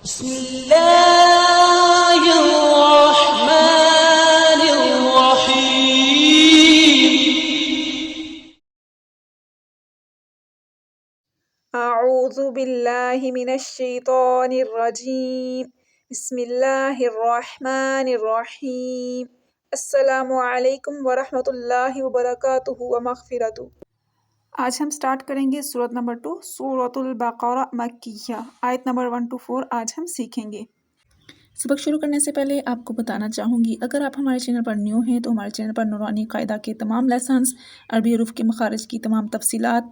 بسم الله الرحمن الرحيم. أعوذ بالله من الشيطان الرجيم. بسم الله الرحمن الرحیم. السلام علیکم ورحمۃ اللہ وبرکاتہ ومغفرتہ. آج ہم سٹارٹ کریں گے سورت نمبر 2 سورۃ البقرہ مکیہ، آیت نمبر 1 to 4 آج ہم سیکھیں گے۔ سبق شروع کرنے سے پہلے آپ کو بتانا چاہوں گی، اگر آپ ہمارے چینل پر نیو ہیں تو ہمارے چینل پر نورانی قاعدہ کے تمام لیسنز، عربی حروف کے مخارج کی تمام تفصیلات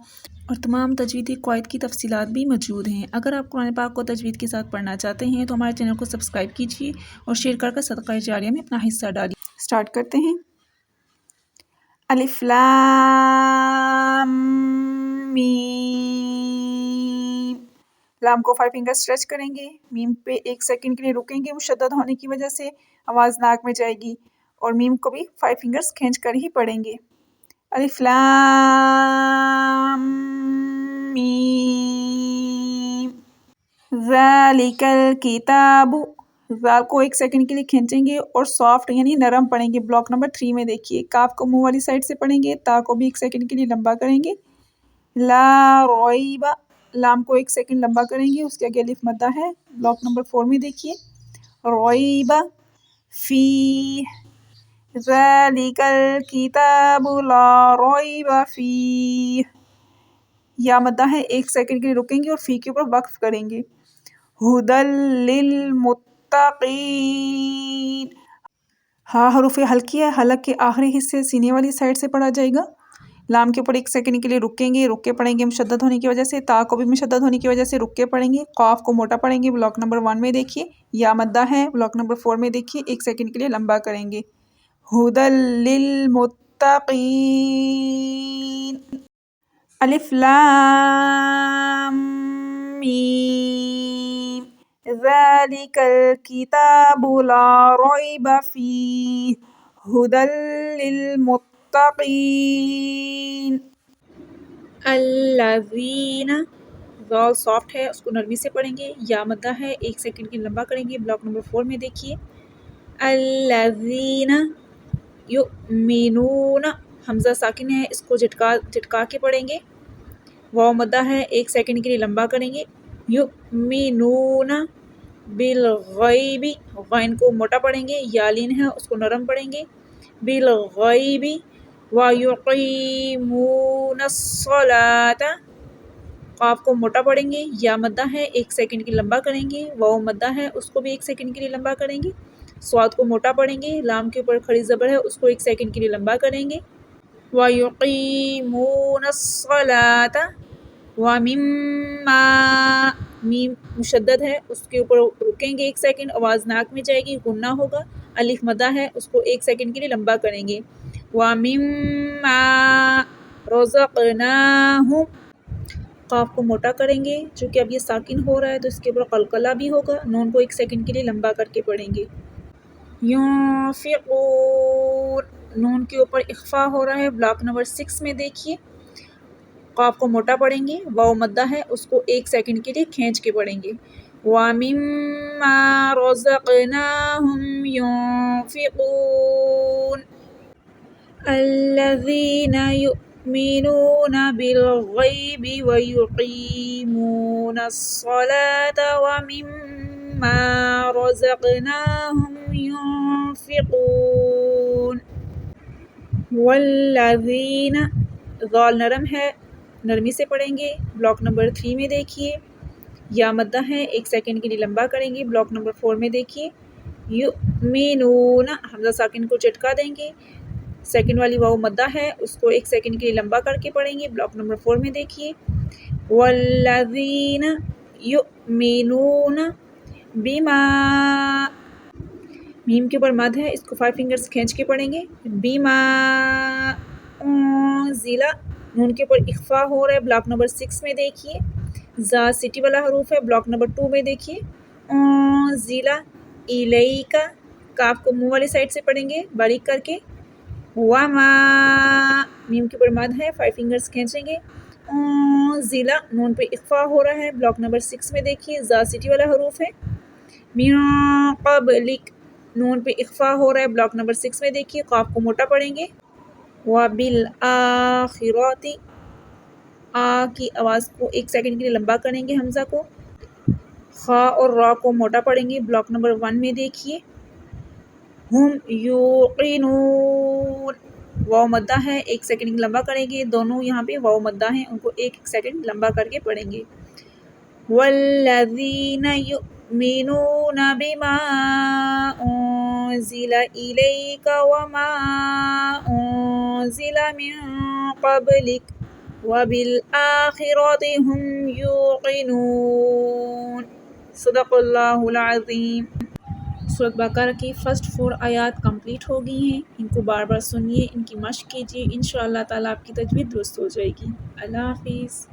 اور تمام تجویدی قواعد کی تفصیلات بھی موجود ہیں۔ اگر آپ قرآن پاک کو تجوید کے ساتھ پڑھنا چاہتے ہیں تو ہمارے چینل کو سبسکرائب کیجیے اور شیئر کر صدقہ جاریہ میں اپنا حصہ ڈالیے۔ سٹارٹ کرتے ہیں۔ الف لام میم۔ لام کو 5 فنگر اسٹریچ کریں گے، میم پہ 1 سیکنڈ کے لیے رکیں گے، مشدد ہونے کی وجہ سے آواز ناک میں جائے گی، اور میم کو بھی 5 فنگرز کھینچ کر ہی پڑھیں گے۔ الف لام میم ذالک الکتاب۔ زال کو 1 سیکنڈ کے لیے کھینچیں گے اور سافٹ یعنی نرم پڑھیں گے۔ بلاک نمبر 3 میں دیکھیے، کاف کو منہ والی سائڈ سے پڑھیں گے، تا کو بھی 1 سیکنڈ کے لیے لمبا کریں گے۔ لا ریب، لام کو 1 سیکنڈ لمبا کریں گے، اس کے آگے الف مدہ ہے۔ بلاک نمبر 4 میں دیکھیے، ریب فی ذالک الکتاب لا ریب فیہ۔ یا مدہ ہے، 1 سیکنڈ کے لیے رکیں گے اور فی کے اوپر وقف کریں گے۔ ھدی للمتقین۔ ہاں حروف حلقی ہے، حلق کے آخری حصے سینے والی سائڈ سے پڑھا جائے گا۔ لام کے اوپر 1 سیکنڈ کے لیے رکیں گے، رک کے پڑھیں گے مشدد ہونے کی وجہ سے۔ تا کو بھی مشدد ہونے کی وجہ سے رک کے پڑھیں گے۔ قاف کو موٹا پڑھیں گے، بلاک نمبر 1 میں دیکھیے۔ یا مدہ ہے، بلاک نمبر 4 میں دیکھیے، 1 سیکنڈ کے لیے لمبا کریں گے۔ ھدی للمتقین۔ الف لام میم ذالک الکتاب لا ریب فیہ ھدی للمتقین۔ الذین، زال سافٹ ہے، اس کو نرمی سے پڑھیں گے۔ یا مدہ ہے، 1 سیکنڈ کی لمبا کریں گے، بلاک نمبر 4 میں دیکھیے۔ الذین یؤمنون، حمزہ ساکن ہے، اس کو جھٹکا کے پڑھیں گے۔ واو مدہ ہے، 1 سیکنڈ کے لیے لمبا کریں گے۔ یؤمنون بالغیب، غین کو موٹا پڑھیں گے۔ یا لین ہے، اس کو نرم پڑھیں گے۔ بالغیب ویقیمون الصلاۃ، قاف کو موٹا پڑھیں گے۔ یا مدہ ہے، 1 سیکنڈ کی لمبا کریں گے۔ واو مدہ ہے، اس کو بھی 1 سیکنڈ کے لیے لمبا کریں گے۔ صاد کو موٹا پڑھیں گے۔ لام کے اوپر کھڑی زبر ہے، اس کو 1 سیکنڈ کے لیے لمبا کریں گے۔ وَيُقِيمُونَ الصَّلَاةَ وَمِمَّا، میم مشدد ہے، اس کے اوپر رکیں گے 1 سیکنڈ، آواز ناک میں جائے گی، غنہ ہوگا۔ الف مدہ ہے، اس کو 1 سیکنڈ کے لیے لمبا کریں گے۔ وَمِمَّا رَزَقْنَاهُمْ، قاف کو موٹا کریں گے، چونکہ اب یہ ساکن ہو رہا ہے تو اس کے اوپر قلقلہ بھی ہوگا۔ نون کو 1 سیکنڈ کے لیے لمبا کر کے پڑھیں گے۔ ينفقون، نون کے اوپر اخفا ہو رہا ہے، بلاک نمبر 6 میں دیکھیے۔ قاف کو موٹا پڑھیں گے، واو مدہ ہے، اس کو 1 سیکنڈ کے لیے کھینچ کے پڑھیں گے۔ وَمِمَّا رَزَقْنَاهُمْ يُنفِقُونَ۔ الَّذِينَ يُؤْمِنُونَ بِالْغَيْبِ وَيُقِيمُونَ الصَّلَاةَ وَمِمَّا رَزَقْنَاهُمْ يُنفِقُونَ۔ والذین، ذال نرم ہے، نرمی سے پڑھیں گے، بلاک نمبر 3 میں دیکھیے۔ یا مدہ ہے، 1 سیکنڈ کے لیے لمبا کریں گے، بلاک نمبر 4 میں دیکھیے۔ یؤمنون، حمزہ ساکن کو چٹکا دیں گے، سیکنڈ والی واو مدہ ہے، اس کو 1 سیکنڈ کے لیے لمبا کر کے پڑھیں گے، بلاک نمبر 4 میں دیکھیے۔ والذین یؤمنون بما، میم کے اوپر مد ہے، اس کو 5 فنگرز کھینچ کے پڑھیں گے۔ بما انزل، نون کے اوپر اخفا ہو رہا ہے، بلاک نمبر 6 میں دیکھیے۔ زا سٹی والا حروف ہے، بلاک نمبر 2 میں دیکھیے۔ انزل الیک، کاف کو منہ والی سائڈ سے پڑھیں گے باریک کر کے۔ وما، میم کے اوپر مد ہے، 5 فنگرز کھینچیں گے۔ انزل، نون پہ اخفا ہو رہا ہے، بلاک نمبر 6 میں دیکھیے۔ زا سٹی والا حروف ہے۔ من قبلک، نون پہ اخفا ہو رہا ہے، بلاک نمبر 6 میں دیکھیے، قاف کو موٹا پڑھیں گے، وبالآخرات، آ کی آواز کو 1 سیکنڈ کے لیے لمبا کریں گے حمزہ کو، خا اور را کو موٹا پڑھیں گے، بلاک نمبر 1 میں دیکھیے، ہم یوقنون، واو مدہ ہے، 1 سیکنڈ لمبا کریں گے، دونوں یہاں پہ واو مدہ ہیں، ان کو 1 سیکنڈ لمبا کر کے پڑھیں گے، والذین یؤمنون بما انزل الیک وما انزل من قبلک وبالآخرۃ هم یوقنون۔ صدق اللہ العظیم۔ سورۃ بقرہ کی فرسٹ 4 آیات کمپلیٹ ہو گئی ہیں، ان کو بار بار سنیے، ان کی مشق کیجیے، انشاءاللہ تعالیٰ آپ کی تجوید درست ہو جائے گی۔ اللہ حافظ۔